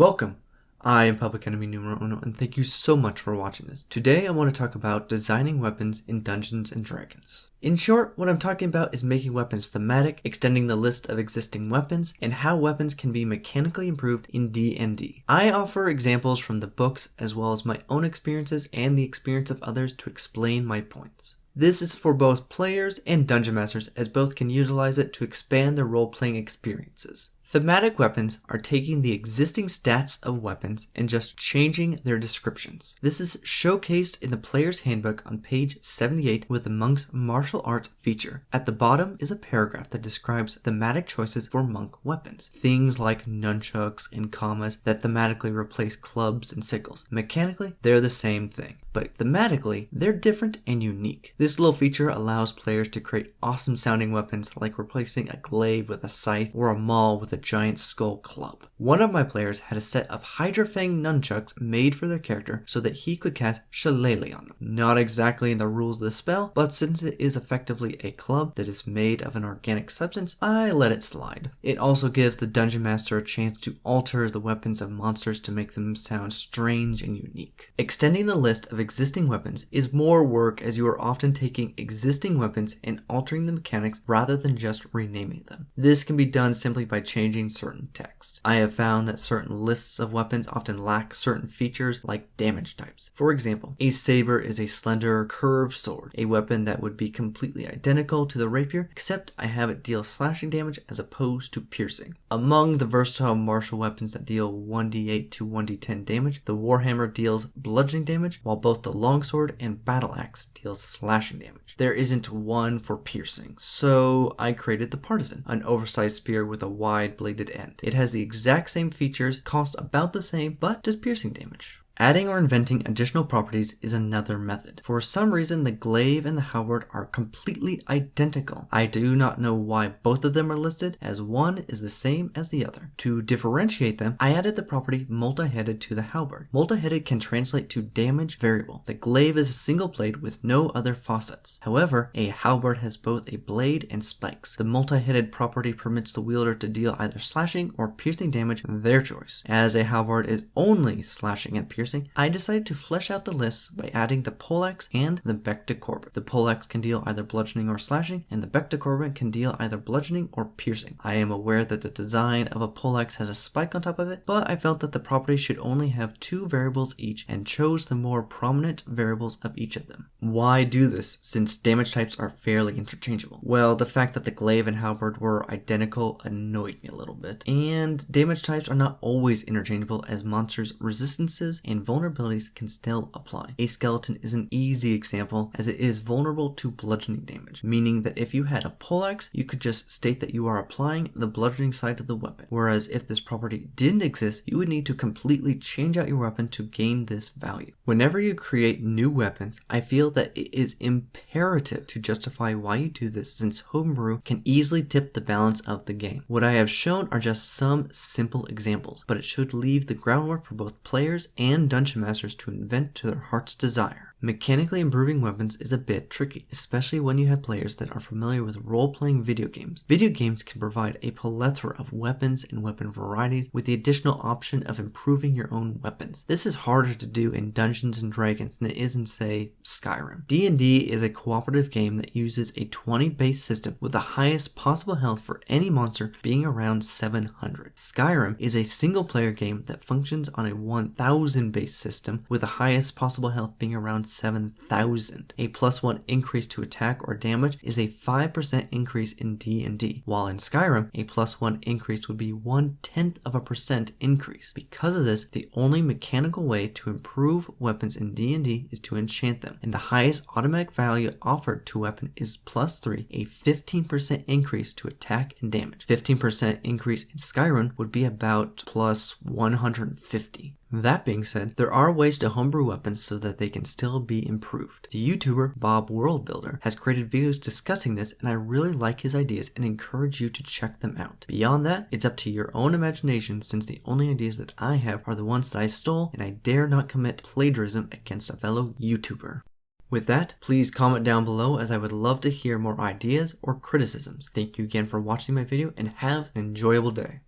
Welcome! I am Public Enemy Numero Uno, and thank you so much for watching this. Today I want to talk about designing weapons in Dungeons & Dragons. In short, what I'm talking about is making weapons thematic, extending the list of existing weapons, and how weapons can be mechanically improved in D&D. I offer examples from the books as well as my own experiences and the experience of others to explain my points. This is for both players and dungeon masters, as both can utilize it to expand their role-playing experiences. Thematic weapons are taking the existing stats of weapons and just changing their descriptions. This is showcased in the player's handbook on page 78 with the monk's martial arts feature. At the bottom is a paragraph that describes thematic choices for monk weapons. Things like nunchucks and commas that thematically replace clubs and sickles. Mechanically, they're the same thing, but thematically, they're different and unique. This little feature allows players to create awesome sounding weapons like replacing a glaive with a scythe or a maul with a giant skull club. One of my players had a set of Hydra Fang nunchucks made for their character so that he could cast Shillelagh on them. Not exactly in the rules of the spell, but since it is effectively a club that is made of an organic substance, I let it slide. It also gives the dungeon master a chance to alter the weapons of monsters to make them sound strange and unique. Extending the list of existing weapons is more work, as you are often taking existing weapons and altering the mechanics rather than just renaming them. This can be done simply by changing certain text. I have found that certain lists of weapons often lack certain features like damage types. For example, a saber is a slender, curved sword, a weapon that would be completely identical to the rapier, except I have it deal slashing damage as opposed to piercing. Among the versatile martial weapons that deal 1d8 to 1d10 damage, the warhammer deals bludgeoning damage, while both the longsword and battle axe deals slashing damage. There isn't one for piercing, so I created the partisan, an oversized spear with a wide bladed end. It has the exact same features, cost about the same, but does piercing damage. Adding or inventing additional properties is another method. For some reason, the glaive and the halberd are completely identical. I do not know why both of them are listed, as one is the same as the other. To differentiate them, I added the property multi-headed to the halberd. Multi-headed can translate to damage variable. The glaive is a single blade with no other facets. However, a halberd has both a blade and spikes. The multi-headed property permits the wielder to deal either slashing or piercing damage, their choice. As a halberd is only slashing and piercing, I decided to flesh out the list by adding the poleaxe and the bec de corbet. The poleaxe can deal either bludgeoning or slashing, and the bec de corbet can deal either bludgeoning or piercing. I am aware that the design of a poleaxe has a spike on top of it, but I felt that the property should only have two variables each and chose the more prominent variables of each of them. Why do this, since damage types are fairly interchangeable? Well, the fact that the glaive and halberd were identical annoyed me a little bit, and damage types are not always interchangeable, as monsters' resistances and vulnerabilities can still apply. A skeleton is an easy example, as it is vulnerable to bludgeoning damage, meaning that if you had a poleaxe, you could just state that you are applying the bludgeoning side of the weapon, whereas if this property didn't exist, you would need to completely change out your weapon to gain this value. Whenever you create new weapons, I feel that it is imperative to justify why you do this, since homebrew can easily tip the balance of the game. What I have shown are just some simple examples, but it should leave the groundwork for both players and dungeon masters to invent to their heart's desire. Mechanically improving weapons is a bit tricky, especially when you have players that are familiar with role-playing video games. Video games can provide a plethora of weapons and weapon varieties with the additional option of improving your own weapons. This is harder to do in Dungeons & Dragons than it is in, say, Skyrim. D&D is a cooperative game that uses a 20 base system with the highest possible health for any monster being around 700. Skyrim is a single-player game that functions on a 1000 base system with the highest possible health being around 7,000. A +1 increase to attack or damage is a 5% increase in D&D, while in Skyrim, a +1 increase would be 0.1% increase. Because of this, the only mechanical way to improve weapons in D&D is to enchant them, and the highest automatic value offered to a weapon is +3, a 15% increase to attack and damage. 15% increase in Skyrim would be about +150. That being said, there are ways to homebrew weapons so that they can still be improved. The YouTuber Bob Worldbuilder has created videos discussing this, and I really like his ideas and encourage you to check them out. Beyond that, it's up to your own imagination, since the only ideas that I have are the ones that I stole, and I dare not commit plagiarism against a fellow YouTuber. With that, please comment down below, as I would love to hear more ideas or criticisms. Thank you again for watching my video, and have an enjoyable day.